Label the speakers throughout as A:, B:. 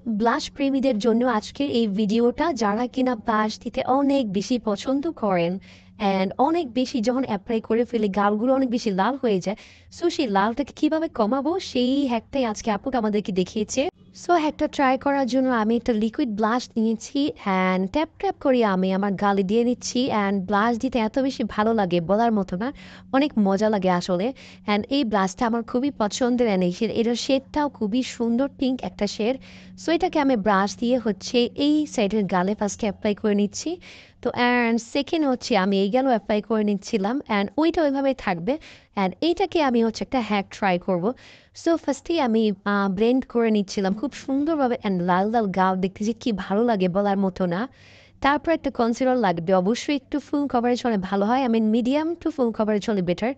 A: Blush প্রেমীদের জন্য আজকের এই ভিডিওটা, যারা কিনা ব্লাশ দিতে অনেক বেশি পছন্দ করেন অ্যান্ড অনেক বেশি যখন অ্যাপ্লাই করে ফেলে গালগুলো অনেক বেশি লাল হয়ে যায়। সো সেই লালটাকে কিভাবে কমাবো সেই হ্যাকটাই আজকে আপুটা আমাদেরকে দেখিয়েছে। সো হ্যাকটা ট্রাই করার জন্য আমি একটা লিকুইড ব্লাশ নিয়েছি অ্যান্ড ট্যাপ ট্যাপ করে আমি আমার গালে দিয়ে নিচ্ছি। অ্যান্ড ব্লাশ দিতে এত বেশি ভালো লাগে বলার মতো না, অনেক মজা লাগে আসলে। অ্যান্ড এই ব্লাশটা আমার খুবই পছন্দের অ্যান্ড এটার শেডটাও খুবই সুন্দর, পিঙ্ক একটা শেড। সো এটাকে আমি ব্রাশ দিয়ে হচ্ছে এই সাইডের গালে ফার্স্টে অ্যাপ্লাই করে নিচ্ছি। তো অ্যান্ড সেকেন্ড হচ্ছে আমি এই গেলও অ্যাপ্লাই করে নিচ্ছিলাম অ্যান্ড ওইটা ওইভাবেই থাকবে। অ্যান্ড এইটাকে আমি হচ্ছে একটা হ্যাক ট্রাই করব। সো ফার্স্টেই আমি ব্লেন্ড করে নিচ্ছিলাম খুব সুন্দরভাবে অ্যান্ড লাল লাল গাল দেখতে যে কী ভালো লাগে বলার মতো না। তারপর একটা কনসিলার লাগবে, অবশ্যই একটু ফুল কভারেজ হলে ভালো হয়, I mean medium to full coverage হলে বেটার।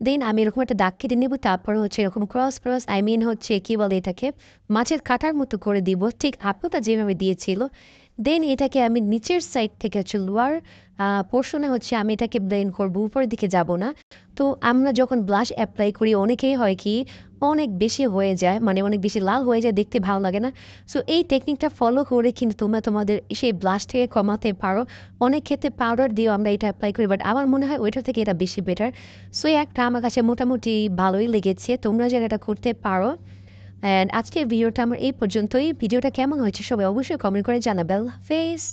A: দেন আমি এরকম একটা দাগ কেটে নেব, তারপর হচ্ছে এরকম ক্রস ক্রস, আই মিন হচ্ছে কী বলে এটাকে, মাছের কাঁটার মতো করে দিব, ঠিক আপুটা যেভাবে দিয়েছিল। দেন এটাকে আমি নিচের সাইড থেকে হচ্ছে লোয়ার পোর্শনে হচ্ছে আমি এটাকে ব্লেন্ড করবো, উপরের দিকে যাব না। তো আমরা যখন ব্লাশ অ্যাপ্লাই করি অনেকেই হয় কি অনেক বেশি হয়ে যায়, মানে অনেক বেশি লাল হয়ে যায়, দেখতে ভালো লাগে না। সো এই টেকনিকটা ফলো করে কিন্তু তোমরা তোমাদের সেই ব্লাশ থেকে কমাতে পারো। অনেক ক্ষেত্রে পাউডার দিয়েও আমরা এটা অ্যাপ্লাই করি, বাট আমার মনে হয় ওইটার থেকে এটা বেশি বেটার। সো এই একটা আমার কাছে মোটামুটি ভালোই লেগেছে, তোমরা যেন এটা করতে পারো। অ্যান্ড আজকের ভিডিওটা আমার এই পর্যন্তই। ভিডিওটা কেমন হয়েছে সবাই অবশ্যই কমেন্ট করে জানাবে। আল্লাহ হাফেজ।